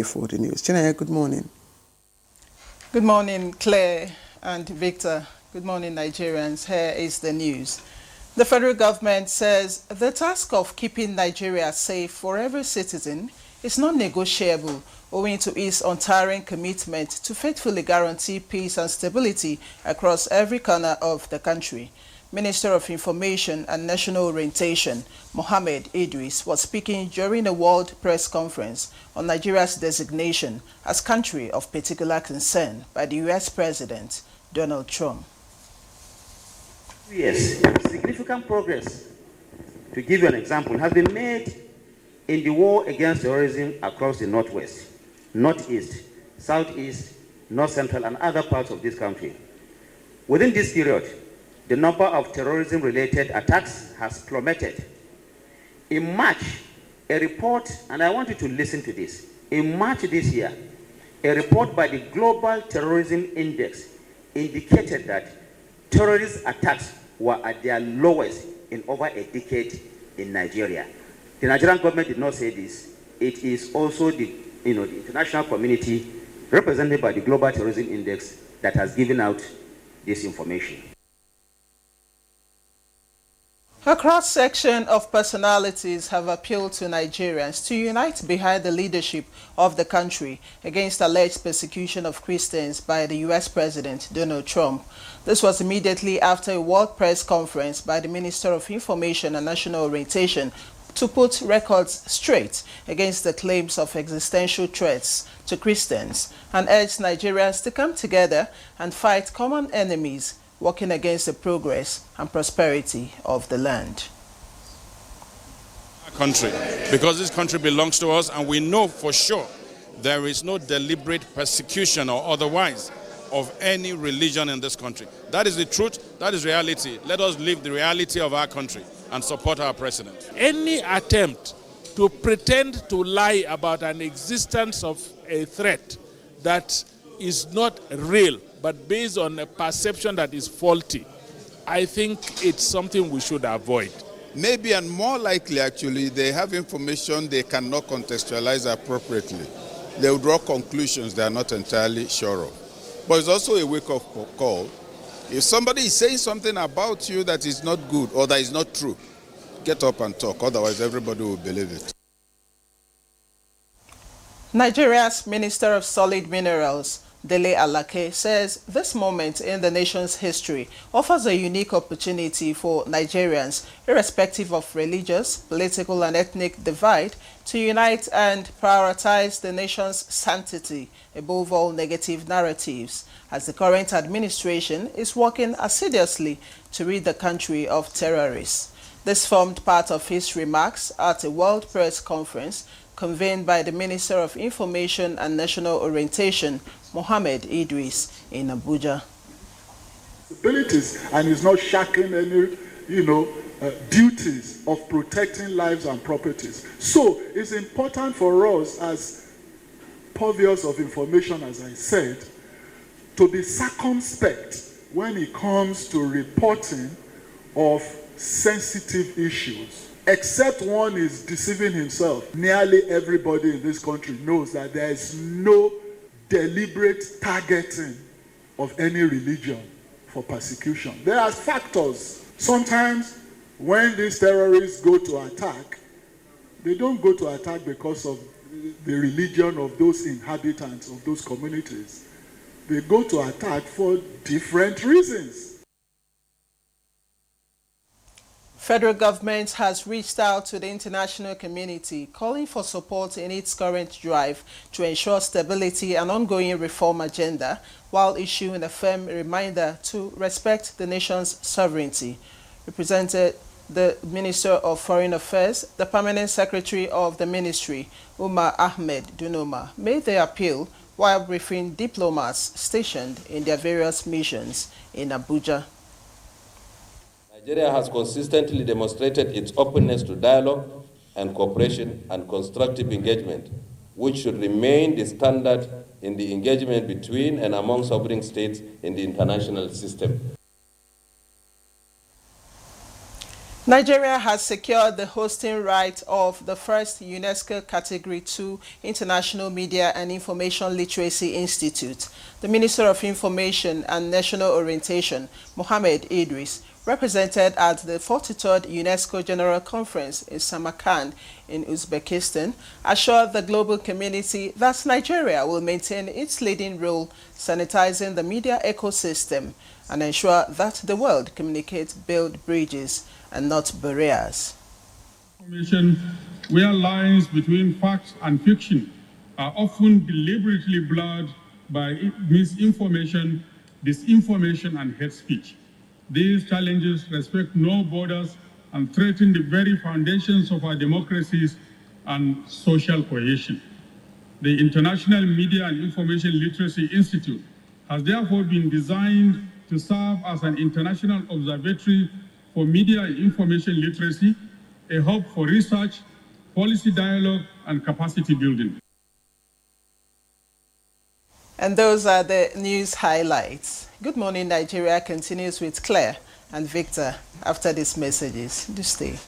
For the news. Chinaya, good morning. Good morning, Claire and Victor. Good morning, Nigerians. Here is the news. The federal government says the task of keeping Nigeria safe for every citizen is not negotiable, owing to its untiring commitment to faithfully guarantee peace and stability across every corner of the country. Minister of Information and National Orientation, Mohammed Idris, was speaking during a World Press Conference on Nigeria's designation as country of particular concern by the U.S. President Donald Trump. Yes, significant progress, to give you an example, has been made in the war against terrorism across the Northwest, Northeast, Southeast, North Central, and other parts of this country. Within this period, the number of terrorism-related attacks has plummeted. In March, a report, and I want you to listen to this. In March this year, a report by the Global Terrorism Index indicated that terrorist attacks were at their lowest in over a decade in Nigeria. The Nigerian government did not say this. It is also the international community represented by the Global Terrorism Index that has given out this information. A cross-section of personalities have appealed to Nigerians to unite behind the leadership of the country against alleged persecution of Christians by the U.S. President Donald Trump. This was immediately after a World Press Conference by the Minister of Information and National Orientation to put records straight against the claims of existential threats to Christians and urged Nigerians to come together and fight common enemies working against the progress and prosperity of the land. Our country, because this country belongs to us, and we know for sure there is no deliberate persecution or otherwise of any religion in this country. That is the truth, that is reality. Let us live the reality of our country and support our president. Any attempt to pretend to lie about an existence of a threat that is not real, but based on a perception that is faulty, I think it's something we should avoid. Maybe, and more likely actually, they have information they cannot contextualize appropriately. They will draw conclusions they are not entirely sure of. But it's also a wake-up call. If somebody is saying something about you that is not good or that is not true, get up and talk, otherwise everybody will believe it. Nigeria's Minister of Solid Minerals, Dele Alake, says this moment in the nation's history offers a unique opportunity for Nigerians, irrespective of religious, political and ethnic divide, to unite and prioritize the nation's sanctity above all negative narratives, as the current administration is working assiduously to rid the country of terrorists. This formed part of his remarks at a World Press Conference convened by the Minister of Information and National Orientation, Mohammed Idris, in Abuja. Abilities, and is not shirking any, duties of protecting lives and properties. So it's important for us as purveyors of information, as I said, to be circumspect when it comes to reporting of sensitive issues. Except one is deceiving himself. Nearly everybody in this country knows that there is no deliberate targeting of any religion for persecution. There are factors. Sometimes when these terrorists go to attack, they don't go to attack because of the religion of those inhabitants of those communities. They go to attack for different reasons. Federal government has reached out to the international community, calling for support in its current drive to ensure stability and ongoing reform agenda, while issuing a firm reminder to respect the nation's sovereignty. Represented the Minister of Foreign Affairs, the Permanent Secretary of the Ministry, Umar Ahmed Dunoma, made the appeal while briefing diplomats stationed in their various missions in Abuja. Nigeria has consistently demonstrated its openness to dialogue and cooperation and constructive engagement, which should remain the standard in the engagement between and among sovereign states in the international system. Nigeria has secured the hosting right of the first UNESCO Category 2 International Media and Information Literacy Institute. The Minister of Information and National Orientation, Mohammed Idris, represented at the 43rd UNESCO General Conference in Samarkand in Uzbekistan, assured the global community that Nigeria will maintain its leading role sanitizing the media ecosystem and ensure that the world communicates, build bridges and not barriers. Information where lines between facts and fiction are often deliberately blurred by misinformation, disinformation, and hate speech. These challenges respect no borders and threaten the very foundations of our democracies and social cohesion. The International Media and Information Literacy Institute has therefore been designed to serve as an international observatory for media and information literacy, a hub for research, policy dialogue, and capacity building. And those are the news highlights. Good Morning Nigeria continues with Claire and Victor after these messages. Do stay.